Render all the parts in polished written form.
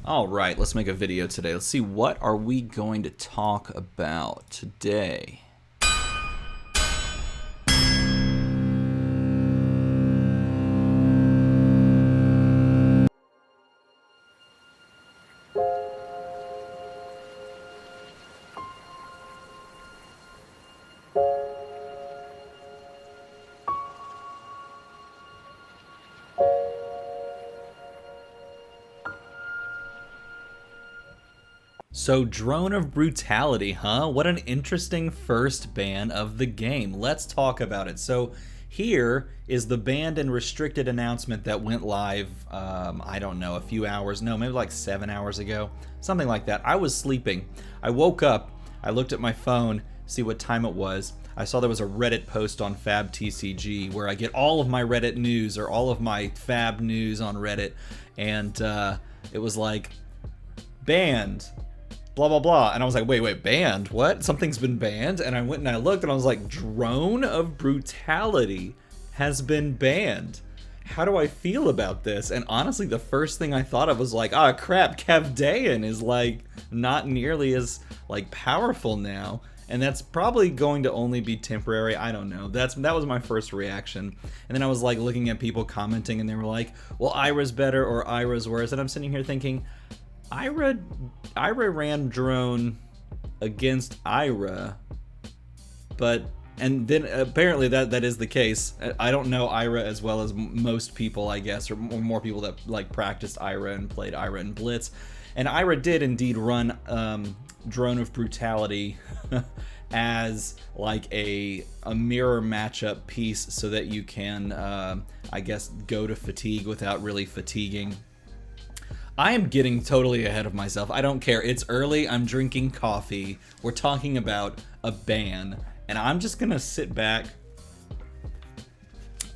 All right, let's make a video today. Let's see, what are we going to talk about today? So, Drone of Brutality, huh? What an interesting first ban of the game. Let's talk about it. So, here is the banned and restricted announcement that went live, I don't know, a few hours, no, maybe like 7 hours ago, something like that. I was sleeping. I woke up, I looked at my phone, see what time it was. I saw there was a Reddit post on Fab TCG where I get all of my Reddit news or all of my Fab news on Reddit, and it was like, banned. Blah, blah, blah. And I was like, wait, banned? What? Something's been banned? And I went and I looked and I was like, Drone of Brutality has been banned. How do I feel about this? And honestly, the first thing I thought of was like, ah, crap, Kavdayan is like not nearly as like powerful now. And that's probably going to only be temporary. I don't know. That was my first reaction. And then I was like looking at people commenting and they were like, well, Ira's better or Ira's worse. And I'm sitting here thinking, Ira ran drone against Ira, and then apparently that is the case. I don't know Ira as well as most people, I guess, or more people that like practiced Ira and played Ira and Blitz. And Ira did indeed run Drone of Brutality as like a mirror matchup piece so that you can, I guess, go to fatigue without really fatiguing. I am getting totally ahead of myself. I don't care. It's early. I'm drinking coffee. We're talking about a ban. And I'm just going to sit back,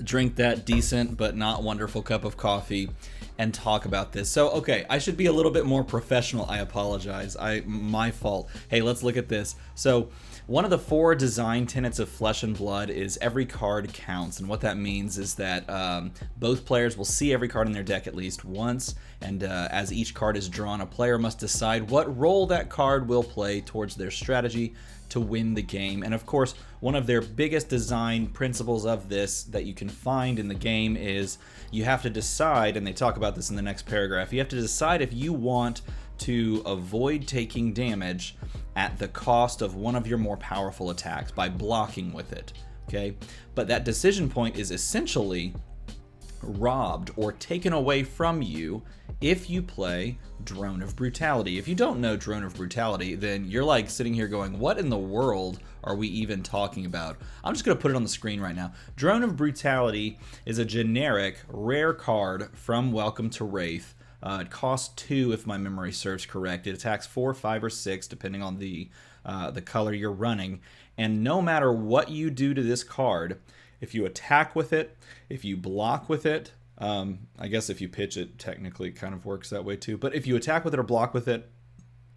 drink that decent but not wonderful cup of coffee, and talk about this. So, okay, I should be a little bit more professional. I apologize. My fault. Hey, let's look at this. So, one of the 4 design tenets of Flesh and Blood is every card counts, and what that means is that both players will see every card in their deck at least once, and as each card is drawn, a player must decide what role that card will play towards their strategy to win the game. And of course, one of their biggest design principles of this that you can find in the game is you have to decide, and they talk about this in the next paragraph, you have to decide if you want to avoid taking damage at the cost of one of your more powerful attacks by blocking with it, okay? But that decision point is essentially robbed or taken away from you if you play Drone of Brutality. If you don't know Drone of Brutality, then you're like sitting here going, what in the world are we even talking about? I'm just going to put it on the screen right now. Drone of Brutality is a generic rare card from Welcome to Wraith. It costs 2 if my memory serves correct. It attacks 4, 5, or 6 depending on the color you're running. And no matter what you do to this card, if you attack with it, if you block with it, I guess if you pitch it, technically it kind of works that way too. But if you attack with it or block with it,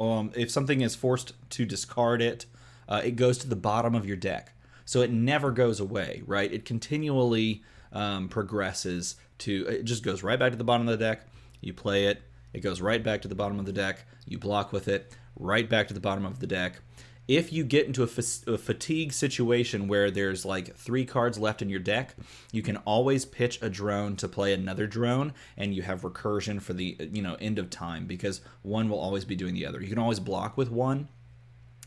if something is forced to discard it, it goes to the bottom of your deck. So it never goes away, right? It continually progresses to, it just goes right back to the bottom of the deck. You play it, it goes right back to the bottom of the deck. You block with it, right back to the bottom of the deck. If you get into a fatigue situation where there's like 3 cards left in your deck, you can always pitch a drone to play another drone, and you have recursion for the end of time, because one will always be doing the other. You can always block with one,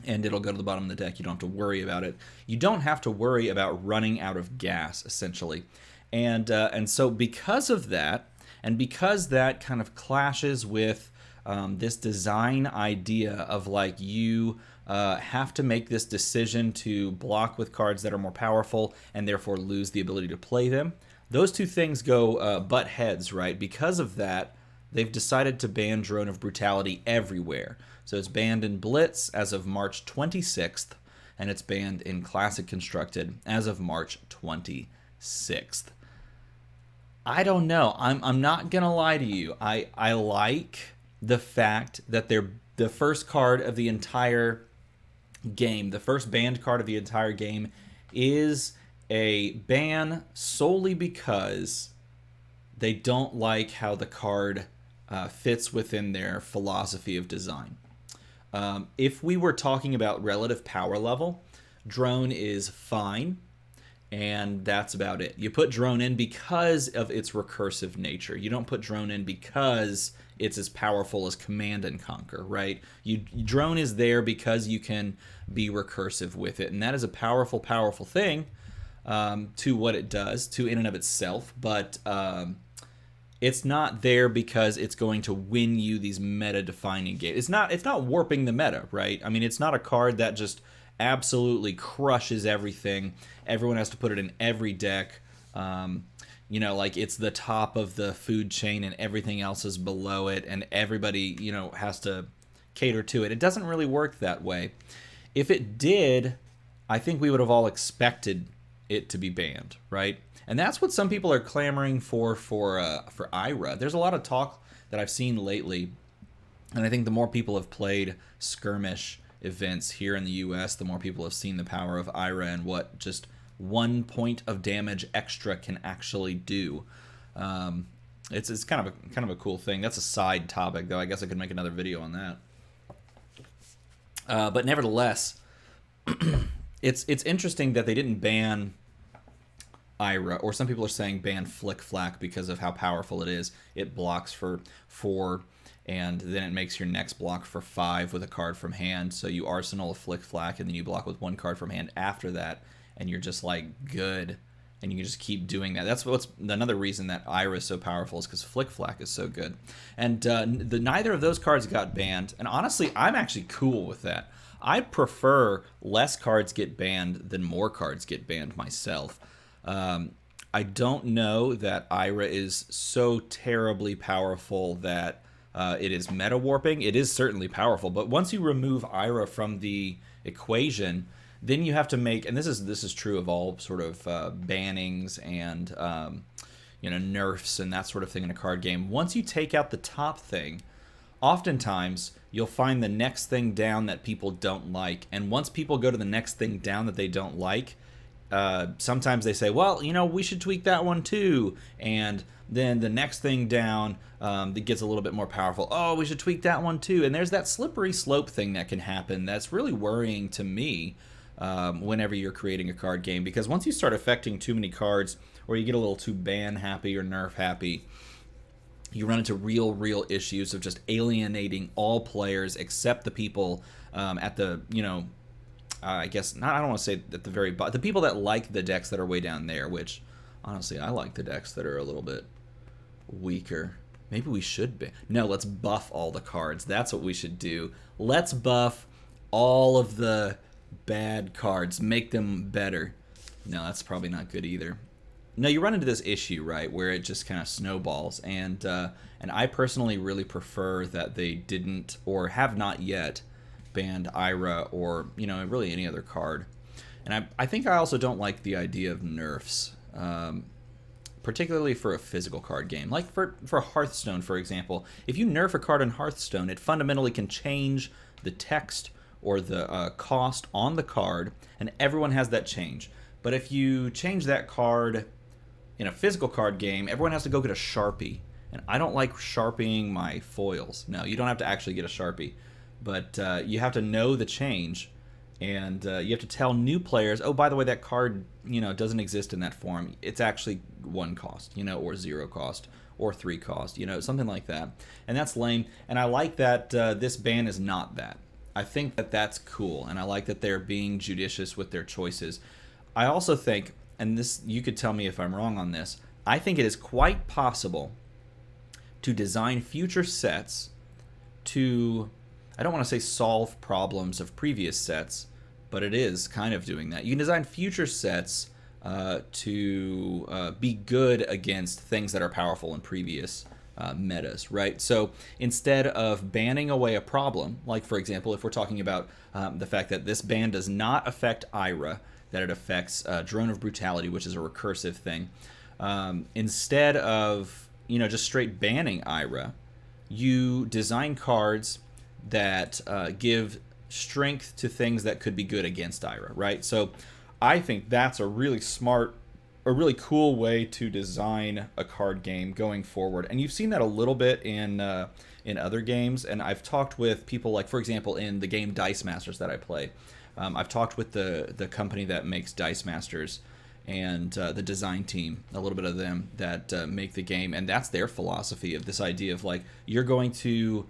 and it'll go to the bottom of the deck. You don't have to worry about it. You don't have to worry about running out of gas, essentially. And so because of that, and because that kind of clashes with this design idea of like you have to make this decision to block with cards that are more powerful and therefore lose the ability to play them, those two things go butt heads, right? Because of that, they've decided to ban Drone of Brutality everywhere. So it's banned in Blitz as of March 26th, and it's banned in Classic Constructed as of March 26th. I don't know. I'm not gonna lie to you. I like the fact that they're the first card of the entire game, the first banned card of the entire game, is a ban solely because they don't like how the card fits within their philosophy of design. If we were talking about relative power level, drone is fine, and that's about it. You put drone in because of its recursive nature. You don't put drone in because it's as powerful as Command and Conquer, right? Drone is there because you can be recursive with it, and that is a powerful, powerful thing to what it does, to in and of itself, but it's not there because it's going to win you these meta-defining games. It's not warping the meta, right? I mean, it's not a card that just absolutely crushes everything. Everyone has to put it in every deck. Like it's the top of the food chain and everything else is below it, and everybody, has to cater to it. It doesn't really work that way. If it did, I think we would have all expected it to be banned, right? And that's what some people are clamoring for IRA. There's a lot of talk that I've seen lately, and I think the more people have played skirmish events here in the U.S., the more people have seen the power of IRA and what just 1 point of damage extra can actually do. It's kind of a cool thing. That's a side topic, though. I guess I could make another video on that. But nevertheless, it's interesting that they didn't ban IRA, or some people are saying ban Flick Flack because of how powerful it is. It blocks for 4, and then it makes your next block for 5 with a card from hand. So you arsenal a Flick Flack, and then you block with 1 card from hand after that, and you're just like good, and you can just keep doing that. That's what's another reason that IRA is so powerful, is because Flick Flack is so good. And neither of those cards got banned, and honestly, I'm actually cool with that. I prefer less cards get banned than more cards get banned myself. I don't know that IRA is so terribly powerful that it is meta warping. It is certainly powerful, but once you remove IRA from the equation, then you have to make, and this is true of all sort of bannings and nerfs and that sort of thing in a card game. Once you take out the top thing, oftentimes you'll find the next thing down that people don't like, and once people go to the next thing down that they don't like, sometimes they say, well, we should tweak that one too, and then the next thing down that gets a little bit more powerful, oh, we should tweak that one too. And there's that slippery slope thing that can happen that's really worrying to me whenever you're creating a card game, because once you start affecting too many cards, or you get a little too ban happy or nerf happy, you run into real issues of just alienating all players except the people at the, I guess, I don't want to say at the very bottom, the people that like the decks that are way down there, which, honestly, I like the decks that are a little bit weaker. Maybe we should be. No, let's buff all the cards. That's what we should do. Let's buff all of the bad cards. Make them better. No, that's probably not good either. No, you run into this issue, right, where it just kind of snowballs, and I personally really prefer that they didn't, or have not yet, banned IRA or, really any other card. And I think I also don't like the idea of nerfs, particularly for a physical card game. Like for Hearthstone, for example. If you nerf a card in Hearthstone, it fundamentally can change the text or the cost on the card, and everyone has that change. But if you change that card in a physical card game, everyone has to go get a Sharpie. And I don't like Sharpieing my foils. No, you don't have to actually get a Sharpie. But you have to know the change, and you have to tell new players, oh, by the way, that card, doesn't exist in that form. It's actually 1 cost, or 0 cost, or 3 cost, something like that. And that's lame. And I like that this ban is not that. I think that that's cool, and I like that they're being judicious with their choices. I also think, and this, you could tell me if I'm wrong on this, I think it is quite possible to design future sets to, I don't want to say solve problems of previous sets, but it is kind of doing that. You can design future sets to be good against things that are powerful in previous metas, right? So instead of banning away a problem, like for example, if we're talking about the fact that this ban does not affect IRA, that it affects Drone of Brutality, which is a recursive thing, instead of just straight banning IRA, you design cards that give strength to things that could be good against IRA, right? So I think that's a really smart a really cool way to design a card game going forward. And you've seen that a little bit in other games. And I've talked with people like, for example, in the game Dice Masters that I play. I've talked with the company that makes Dice Masters and the design team, a little bit of them that make the game. And that's their philosophy of this idea of like, you're going to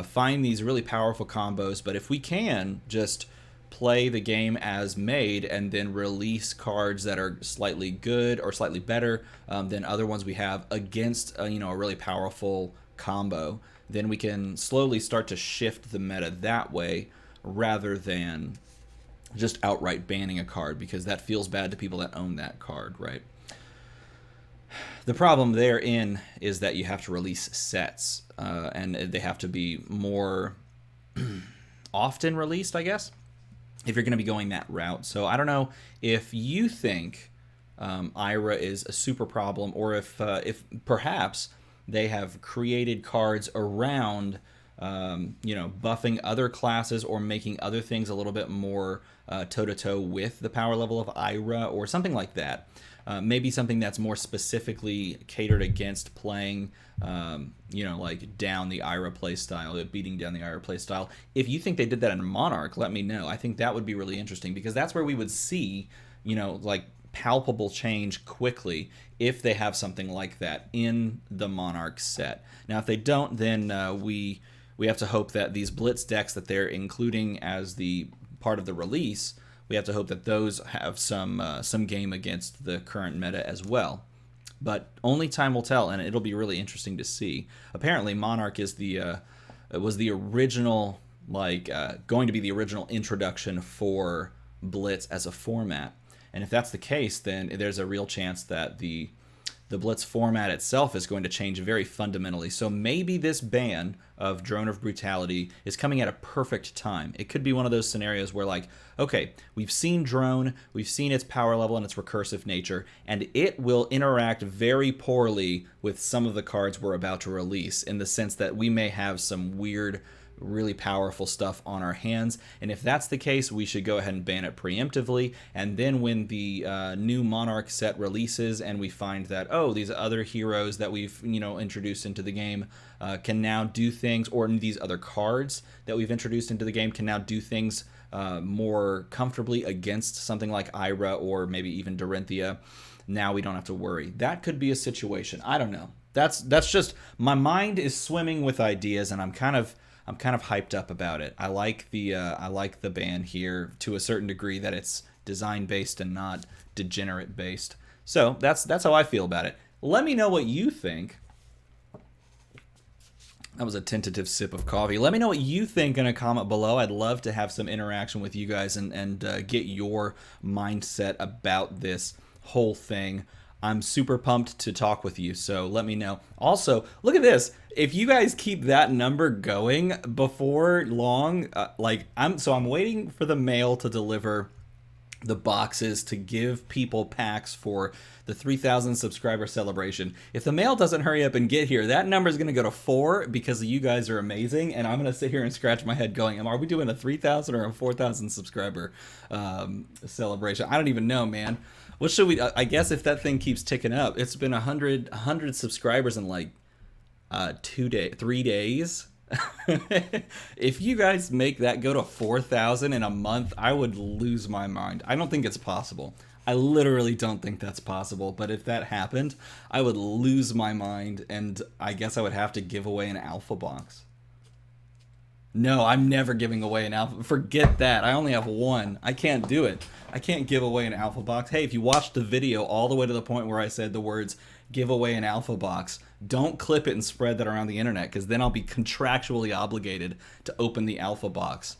find these really powerful combos, but if we can just play the game as made and then release cards that are slightly good or slightly better than other ones we have against a really powerful combo, then we can slowly start to shift the meta that way rather than just outright banning a card, because that feels bad to people that own that card, right? The problem therein is that you have to release sets, and they have to be more often released, I guess, if you're going to be going that route. So I don't know if you think IRA is a super problem, or if perhaps they have created cards around buffing other classes or making other things a little bit more toe-to-toe with the power level of IRA or something like that. Maybe something that's more specifically catered against playing, like down the IRA playstyle, beating down the IRA playstyle. If you think they did that in Monarch, let me know. I think that would be really interesting, because that's where we would see, like palpable change quickly if they have something like that in the Monarch set. Now, if they don't, then we have to hope that these Blitz decks that they're including as the part of the release, we have to hope that those have some game against the current meta as well. But only time will tell, and it'll be really interesting to see. Apparently, Monarch is was the original, going to be the original introduction for Blitz as a format. And if that's the case, then there's a real chance that the Blitz format itself is going to change very fundamentally. So maybe this ban of Drone of Brutality is coming at a perfect time. It could be one of those scenarios where, okay, we've seen Drone, we've seen its power level and its recursive nature, and it will interact very poorly with some of the cards we're about to release, in the sense that we may have some weird, really powerful stuff on our hands. And if that's the case, we should go ahead and ban it preemptively. And then when the new Monarch set releases and we find that, these other heroes that we've introduced into the game can now do things, or these other cards that we've introduced into the game can now do things more comfortably against something like Ira or maybe even Dorinthia, now we don't have to worry. That could be a situation. I don't know. That's just, my mind is swimming with ideas, and I'm kind of hyped up about it. I like the ban here to a certain degree, that it's design based and not degenerate based. So that's how I feel about it. Let me know what you think. That was a tentative sip of coffee. Let me know what you think in a comment below. I'd love to have some interaction with you guys and get your mindset about this whole thing. I'm super pumped to talk with you, so let me know. Also, look at this. If you guys keep that number going before long, I'm waiting for the mail to deliver the boxes to give people packs for the 3,000 subscriber celebration. If the mail doesn't hurry up and get here, that number is going to go to 4, because you guys are amazing, and I'm going to sit here and scratch my head going, are we doing a 3,000 or a 4,000 subscriber celebration? I don't even know, man. What should we? I guess if that thing keeps ticking up, it's been 100 subscribers in 3 days. If you guys make that go to 4,000 in a month, I would lose my mind. I don't think it's possible. I literally don't think that's possible. But if that happened, I would lose my mind, and I guess I would have to give away an alpha box. No, I'm never giving away an alpha. Forget that. I only have one. I can't do it. I can't give away an alpha box. Hey, if you watched the video all the way to the point where I said the words "give away an alpha box," don't clip it and spread that around the internet, because then I'll be contractually obligated to open the alpha box.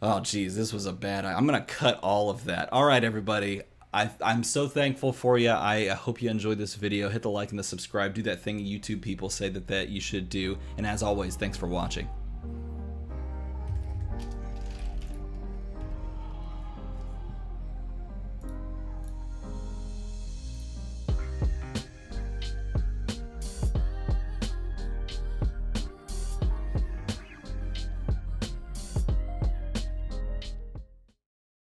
Oh, geez, this was a bad... I'm going to cut all of that. All right, everybody. I'm so thankful for you. I hope you enjoyed this video. Hit the like and the subscribe. Do that thing YouTube people say that you should do. And as always, thanks for watching.